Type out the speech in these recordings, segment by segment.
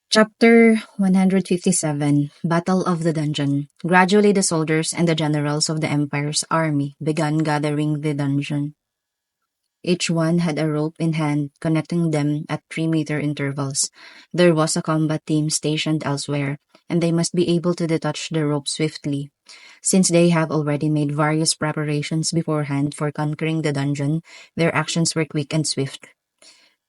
Chapter 157 Battle of the Dungeon. Gradually, the soldiers and the generals of the Empire's army began gathering the dungeon. Each one had a rope in hand, connecting them at 3-meter intervals. There was a combat team stationed elsewhere, and they must be able to detach the rope swiftly. Since they have already made various preparations beforehand for conquering the dungeon, their actions were quick and swift.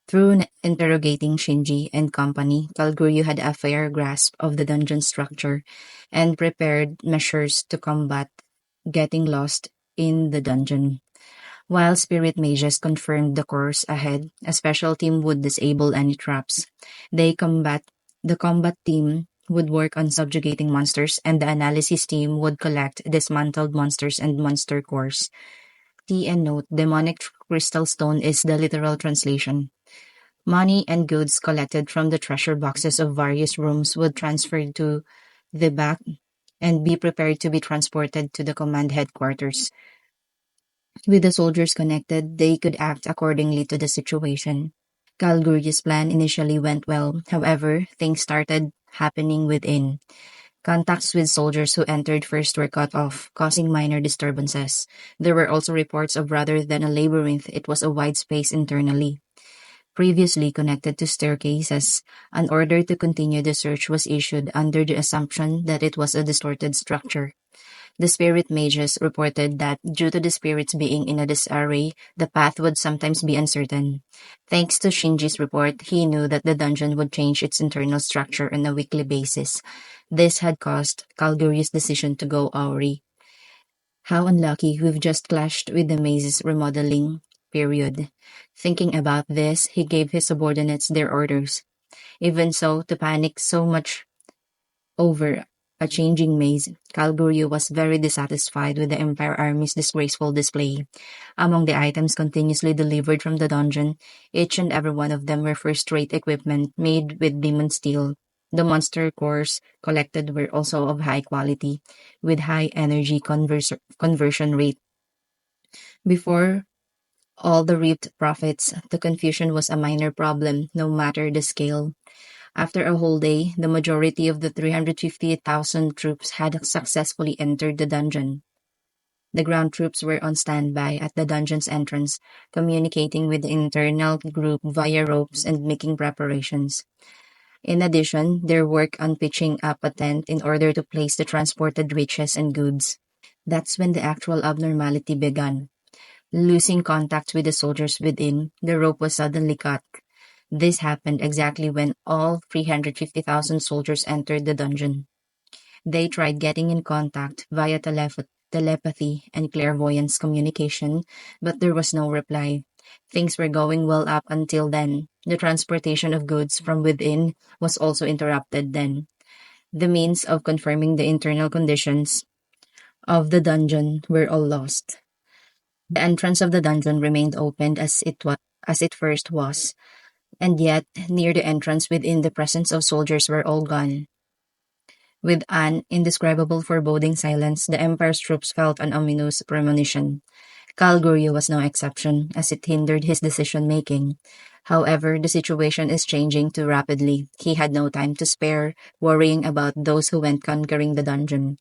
Through interrogating Shinji and company, Kalguryu had a fair grasp of the dungeon structure and prepared measures to combat getting lost in the dungeon. While spirit mages confirmed the course ahead, a special team would disable any traps. The combat team would work on subjugating monsters, and the analysis team would collect dismantled monsters and monster cores. T and note, demonic crystal stone is the literal translation. Money and goods collected from the treasure boxes of various rooms would transfer to the back and be prepared to be transported to the command headquarters. With the soldiers connected, they could act accordingly to the situation. Kalgury's plan initially went well, however, things started happening within. Contacts with soldiers who entered first were cut off, causing minor disturbances. There were also reports of rather than a labyrinth, it was a wide space internally. Previously connected to staircases, an order to continue the search was issued under the assumption that it was a distorted structure. The spirit mages reported that due to the spirits being in a disarray, the path would sometimes be uncertain. Thanks to Shinji's report, he knew that the dungeon would change its internal structure on a weekly basis. This had caused Kalgury's decision to go Auri. How unlucky, we've just clashed with the maze's remodeling period. Thinking about this, he gave his subordinates their orders. Even so, to panic so much over a changing maze, Kalguryu was very dissatisfied with the Empire Army's disgraceful display. Among the items continuously delivered from the dungeon, each and every one of them were first-rate equipment made with demon steel. The monster cores collected were also of high quality, with high energy conversion rate. Before all the reaped profits, the confusion was a minor problem, no matter the scale. After a whole day, the majority of the 350,000 troops had successfully entered the dungeon. The ground troops were on standby at the dungeon's entrance, communicating with the internal group via ropes and making preparations. In addition, their work on pitching up a tent in order to place the transported riches and goods. That's when the actual abnormality began. Losing contact with the soldiers within, the rope was suddenly cut. This happened exactly when all 350,000 soldiers entered the dungeon. They tried getting in contact via telepathy and clairvoyance communication, but there was no reply. Things were going well up until then. The transportation of goods from within was also interrupted then. The means of confirming the internal conditions of the dungeon were all lost. The entrance of the dungeon remained open as it first was, and yet near the entrance within the presence of soldiers were all gone. With an indescribable foreboding silence, the Empire's troops felt an ominous premonition. Kalguryu was no exception, as it hindered his decision-making. However, the situation is changing too rapidly. He had no time to spare, worrying about those who went conquering the dungeon.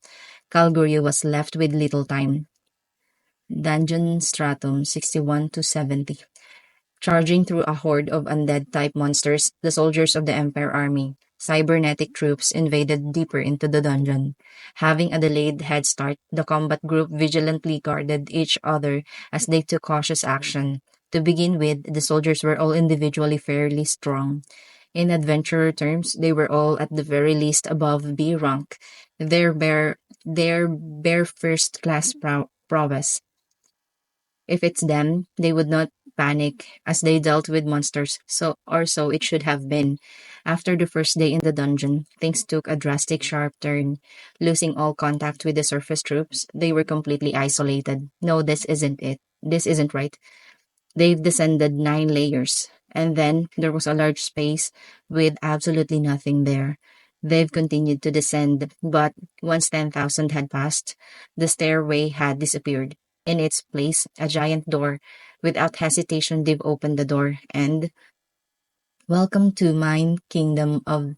Kalguryu was left with little time. Dungeon Stratum 61 to 70. Charging through a horde of undead-type monsters, the soldiers of the Empire Army, cybernetic troops, invaded deeper into the dungeon. Having a delayed head start, the combat group vigilantly guarded each other as they took cautious action. To begin with, the soldiers were all individually fairly strong. In adventurer terms, they were all at the very least above B rank. Their bare first-class prowess. If it's them, they would not panic as they dealt with monsters, so it should have been. After the first day in the dungeon, things took a drastic sharp turn. Losing all contact with the surface troops, they were completely isolated. No, this isn't it. This isn't right. They've descended 9 layers, and then there was a large space with absolutely nothing there. They've continued to descend, but once 10,000 had passed, the stairway had disappeared. In its place, a giant door. Without hesitation, they've opened the door, and welcome to mine kingdom of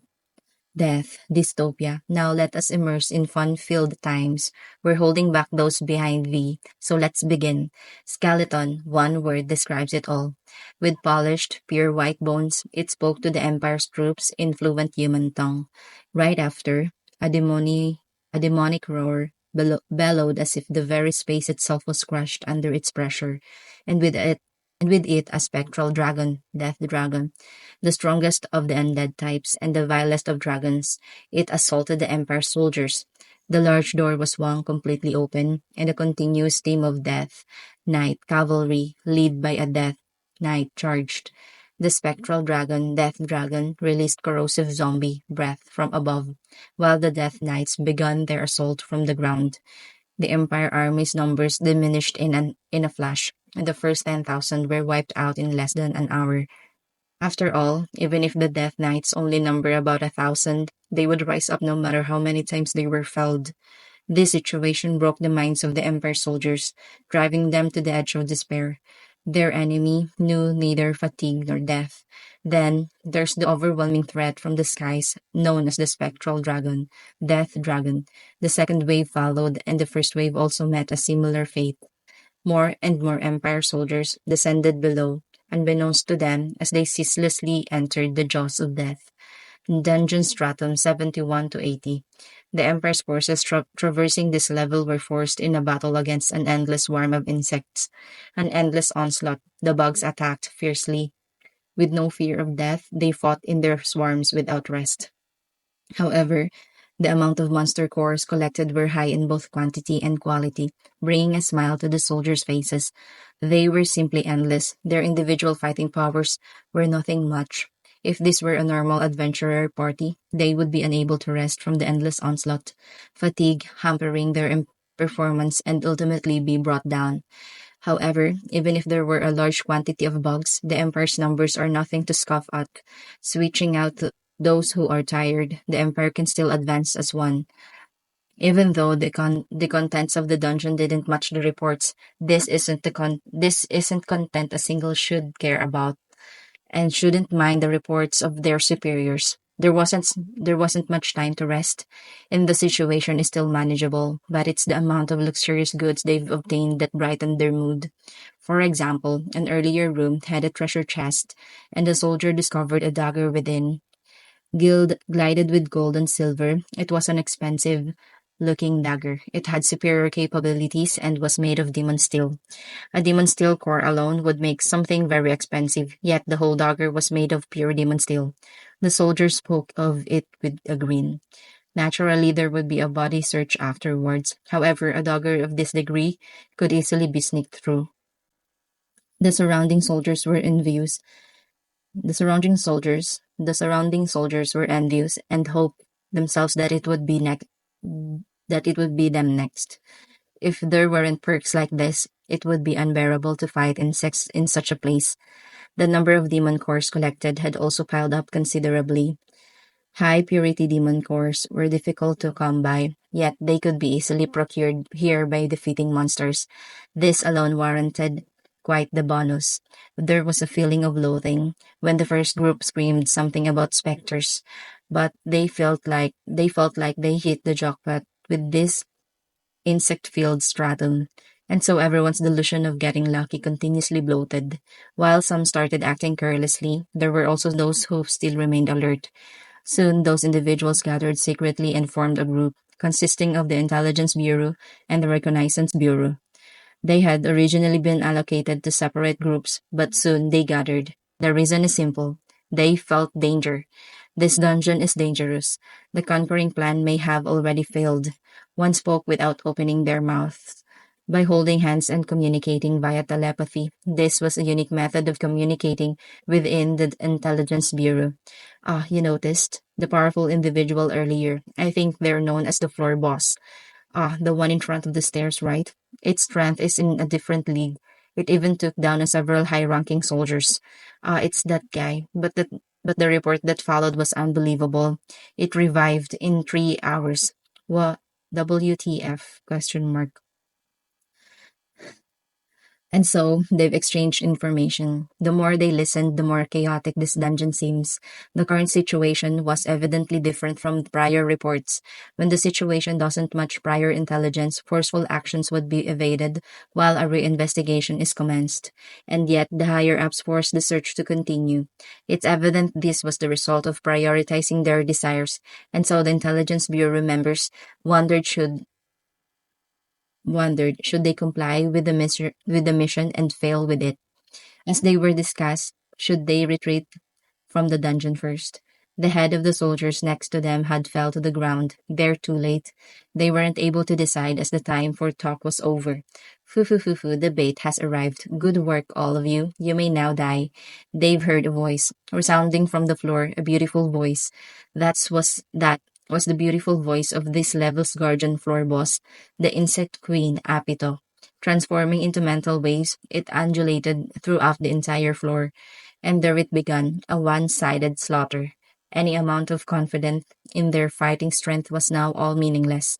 Death, dystopia. Now let us immerse in fun-filled times. We're holding back those behind V, so let's begin. Skeleton, one word describes it all. With polished, pure white bones, it spoke to the Empire's troops in fluent human tongue. Right after, a, demoni- a demonic roar bellowed as if the very space itself was crushed under its pressure, and with it a spectral dragon, Death Dragon, the strongest of the undead types and the vilest of dragons. It assaulted the Empire's soldiers. The large door was swung completely open, and a continuous stream of death knight cavalry, led by a death knight, charged. The spectral dragon, Death Dragon, released corrosive zombie breath from above, while the Death Knights began their assault from the ground. The Empire army's numbers diminished in a flash, and the first 10,000 were wiped out in less than an hour. After all, even if the Death Knights only number about 1,000, they would rise up no matter how many times they were felled. This situation broke the minds of the Empire soldiers, driving them to the edge of despair. Their enemy knew neither fatigue nor death. Then, there's the overwhelming threat from the skies, known as the Spectral Dragon, Death Dragon. The second wave followed, and the first wave also met a similar fate. More and more Empire soldiers descended below, unbeknownst to them, as they ceaselessly entered the jaws of death. Dungeon Stratum 71 to 80. The Empire's forces traversing this level were forced in a battle against an endless swarm of insects. An endless onslaught. The bugs attacked fiercely. With no fear of death, they fought in their swarms without rest. However, the amount of monster cores collected were high in both quantity and quality, bringing a smile to the soldiers' faces. They were simply endless. Their individual fighting powers were nothing much. If this were a normal adventurer party, they would be unable to rest from the endless onslaught, fatigue hampering their performance and ultimately be brought down. However, even if there were a large quantity of bugs, the Empire's numbers are nothing to scoff at. Switching out those who are tired, the Empire can still advance as one. Even though the contents of the dungeon didn't match the reports, this isn't content a single should care about and shouldn't mind the reports of their superiors. There wasn't much time to rest, and the situation is still manageable, but it's the amount of luxurious goods they've obtained that brightened their mood. For example, an earlier room had a treasure chest, and the soldier discovered a dagger within. Gild glided with gold and silver. It was an expensive looking dagger. It had superior capabilities and was made of demon steel. A demon steel core alone would make something very expensive, yet the whole dagger was made of pure demon steel. The soldiers spoke of it with a grin. Naturally, there would be a body search afterwards. However, a dagger of this degree could easily be sneaked through. The surrounding soldiers were envious. The surrounding soldiers were envious and hoped themselves that it would be them next. If there weren't perks like this, it would be unbearable to fight insects in such a place. The number of demon cores collected had also piled up considerably. High purity demon cores were difficult to come by, yet they could be easily procured here by defeating monsters. This alone warranted quite the bonus. There was a feeling of loathing when the first group screamed something about specters, but they felt like they hit the jackpot with this insect-filled stratum, and so everyone's delusion of getting lucky continuously bloated. While some started acting carelessly, there were also those who still remained alert. Soon, those individuals gathered secretly and formed a group consisting of the Intelligence Bureau and the Reconnaissance Bureau. They had originally been allocated to separate groups, but soon they gathered. The reason is simple. They felt danger. This dungeon is dangerous. The conquering plan may have already failed. One spoke without opening their mouths. By holding hands and communicating via telepathy, this was a unique method of communicating within the Intelligence Bureau. Ah, you noticed? The powerful individual earlier. I think they're known as the floor boss. Ah, the one in front of the stairs, right? Its strength is in a different league. It even took down several high-ranking soldiers. Ah, it's that guy. But the report that followed was unbelievable. It revived in 3 hours. What? WTF? Question mark. And so, they've exchanged information. The more they listened, the more chaotic this dungeon seems. The current situation was evidently different from prior reports. When the situation doesn't match prior intelligence, forceful actions would be evaded while a reinvestigation is commenced. And yet, the higher-ups forced the search to continue. It's evident this was the result of prioritizing their desires, and so the Intelligence Bureau members wondered should wondered should they comply with the mission and fail with it. As they were discussed, should they retreat from the dungeon first? The head of the soldiers next to them had fell to the ground, there too late. They weren't able to decide as the time for talk was over. Foo foo foo foo, the bait has arrived. Good work, all of you. You may now die. Dave heard a voice, resounding from the floor, a beautiful voice. That was the beautiful voice of this level's guardian floor boss, the insect queen, Apito. Transforming into mental waves, it undulated throughout the entire floor, and there it began, a one-sided slaughter. Any amount of confidence in their fighting strength was now all meaningless.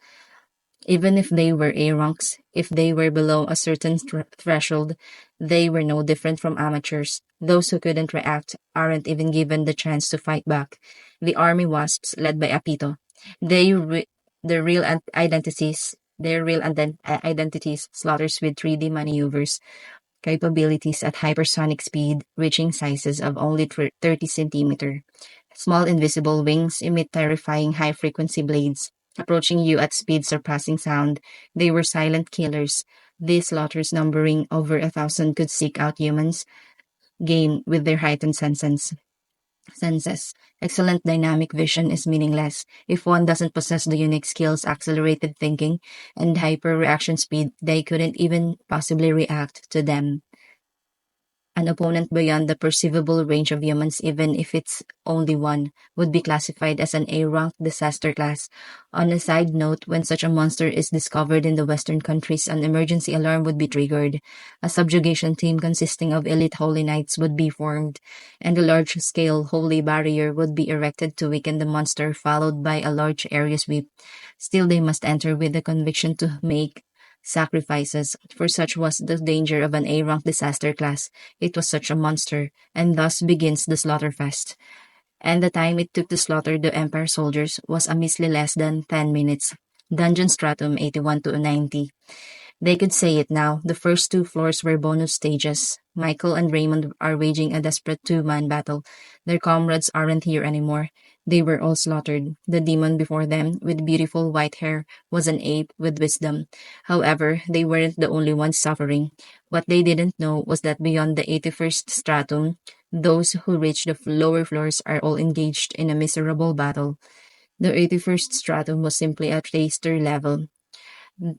Even if they were A-ranks, if they were below a certain threshold, they were no different from amateurs. Those who couldn't react aren't even given the chance to fight back. The army wasps, led by Apito, they re- their real identities slaughters with 3D maneuvers, capabilities at hypersonic speed, reaching sizes of only 30 centimeter. Small invisible wings emit terrifying high-frequency blades, approaching you at speed surpassing sound. They were silent killers. These slaughters numbering over 1,000 could seek out humans, gain with their heightened senses. Excellent dynamic vision is meaningless if one doesn't possess the unique skills, accelerated thinking, and hyper reaction speed. They couldn't even possibly react to them. An opponent beyond the perceivable range of humans, even if it's only one, would be classified as an A-rank disaster class. On a side note, when such a monster is discovered in the Western countries, an emergency alarm would be triggered. A subjugation team consisting of elite holy knights would be formed, and a large-scale holy barrier would be erected to weaken the monster, followed by a large area sweep. Still, they must enter with the conviction to make sacrifices, for such was the danger of an A-rank disaster class. It was such a monster, and thus begins the slaughterfest. And the time it took to slaughter the Empire soldiers was a measly less than 10 minutes. Dungeon Stratum 81 to 90. They could say it now. The first two floors were bonus stages. Michael and Raymond are waging a desperate two-man battle. Their comrades aren't here anymore. They were all slaughtered. The demon before them, with beautiful white hair, was an ape with wisdom. However, they weren't the only ones suffering. What they didn't know was that beyond the 81st stratum, those who reach the lower floors are all engaged in a miserable battle. The 81st stratum was simply a taster level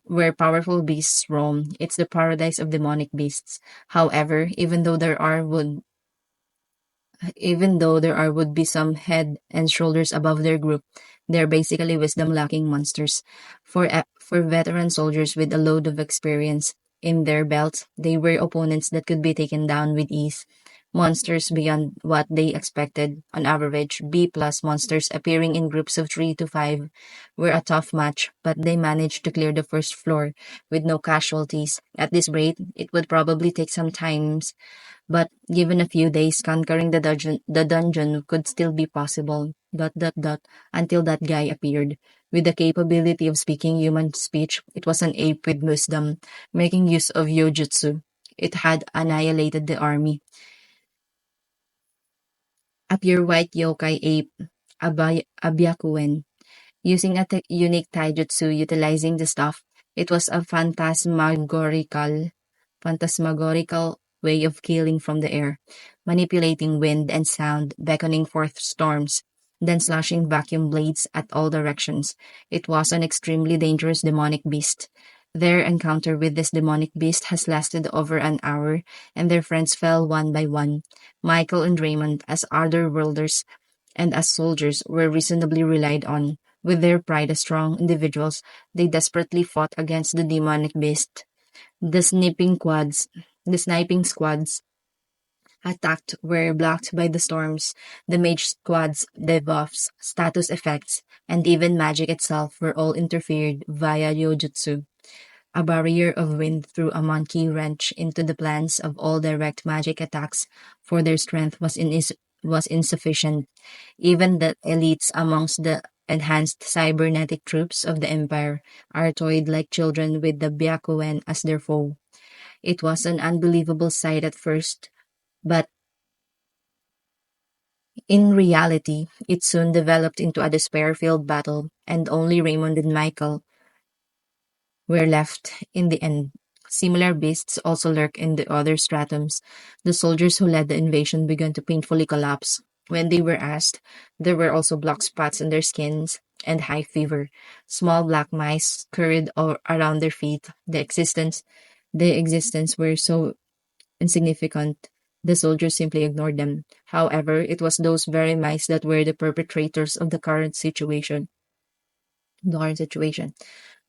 where powerful beasts roam. It's the paradise of demonic beasts. However, even though there are would be some head and shoulders above their group, they're basically wisdom-lacking monsters. For veteran soldiers with a load of experience in their belts, they were opponents that could be taken down with ease. Monsters beyond what they expected. On average, B-plus monsters appearing in groups of 3 to 5 were a tough match, but they managed to clear the first floor with no casualties. At this rate, it would probably take some time, but given a few days, conquering the dungeon could still be possible. Until that guy appeared. With the capability of speaking human speech, it was an ape with wisdom, making use of yojutsu. It had annihilated the army. A pure white yokai ape, Abyakuen, using a unique taijutsu utilizing the stuff. It was a phantasmagorical way of killing from the air, manipulating wind and sound, beckoning forth storms, then slashing vacuum blades at all directions. It was an extremely dangerous demonic beast. Their encounter with this demonic beast has lasted over an hour, and their friends fell one by one. Michael and Raymond, as other worlders and as soldiers, were reasonably relied on. With their pride as strong individuals, they desperately fought against the demonic beast. The sniping squads attacked were blocked by the storms. The mage squads, debuffs, status effects, and even magic itself were all interfered via Yojutsu. A barrier of wind threw a monkey wrench into the plans of all direct magic attacks, for their strength was insufficient. Even the elites amongst the enhanced cybernetic troops of the Empire are toyed like children with the Byakugan as their foe. It was an unbelievable sight at first, but in reality, it soon developed into a despair filled battle, and only Raymond and Michael were left in the end. Similar beasts also lurk in the other stratums. The soldiers who led the invasion began to painfully collapse. When they were asked, there were also black spots on their skins and high fever. Small black mice scurried around their feet. The existence were so insignificant. The soldiers simply ignored them. However, it was those very mice that were the perpetrators of the current situation.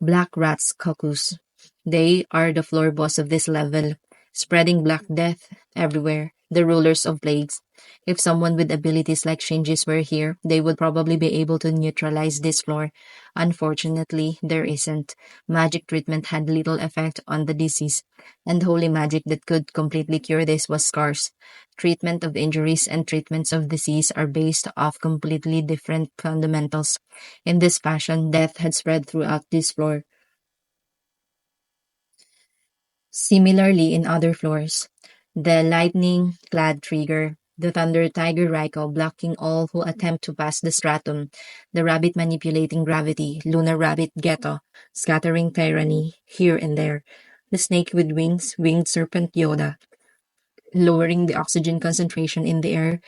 Black rats caucus. They are the floor boss of this level, spreading black death everywhere, the rulers of plagues. If someone with abilities like Shinji's were here, they would probably be able to neutralize this floor. Unfortunately, there isn't. Magic treatment had little effect on the disease, and holy magic that could completely cure this was scarce. Treatment of injuries and treatments of disease are based off completely different fundamentals. In this fashion, death had spread throughout this floor. Similarly, in other floors, the lightning clad trigger, the thunder tiger Raiko blocking all who attempt to pass the stratum, the rabbit manipulating gravity, lunar rabbit ghetto, scattering tyranny here and there, the snake with wings, winged serpent Yoda, lowering the oxygen concentration in the air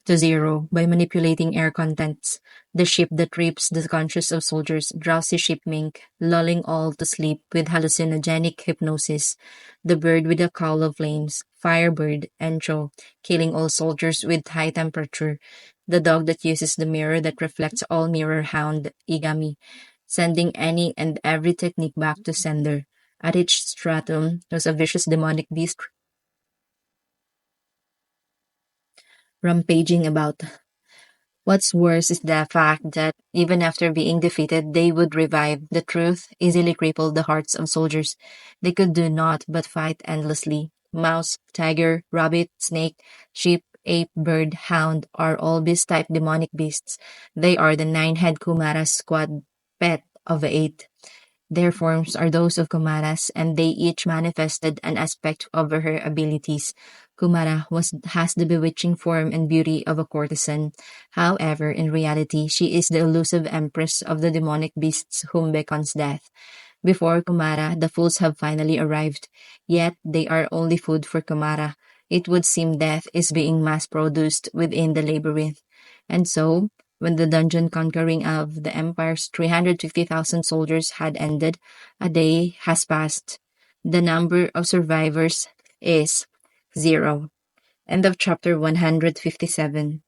to zero by manipulating air contents, the ship that rapes the conscience of soldiers, drowsy ship mink, lulling all to sleep with hallucinogenic hypnosis, the bird with a call of flames, firebird, Encho, killing all soldiers with high temperature, the dog that uses the mirror that reflects all mirror hound, Igami, sending any and every technique back to sender. At each stratum was a vicious demonic beast rampaging about. What's worse is the fact that even after being defeated, they would revive. The truth easily crippled the hearts of soldiers. They could do naught but fight endlessly. Mouse, tiger, rabbit, snake, sheep, ape, bird, hound are all beast-type demonic beasts. They are the nine-head Kumara squad pet of the eight. Their forms are those of Kumaras, and they each manifested an aspect of her abilities. Kumara has the bewitching form and beauty of a courtesan. However, in reality, she is the elusive empress of the demonic beasts whom beckons death. Before Kumara, the fools have finally arrived, yet they are only food for Kumara. It would seem death is being mass-produced within the labyrinth. And so, when the dungeon conquering of the Empire's 350,000 soldiers had ended, a day has passed. The number of survivors is zero. End of chapter 157.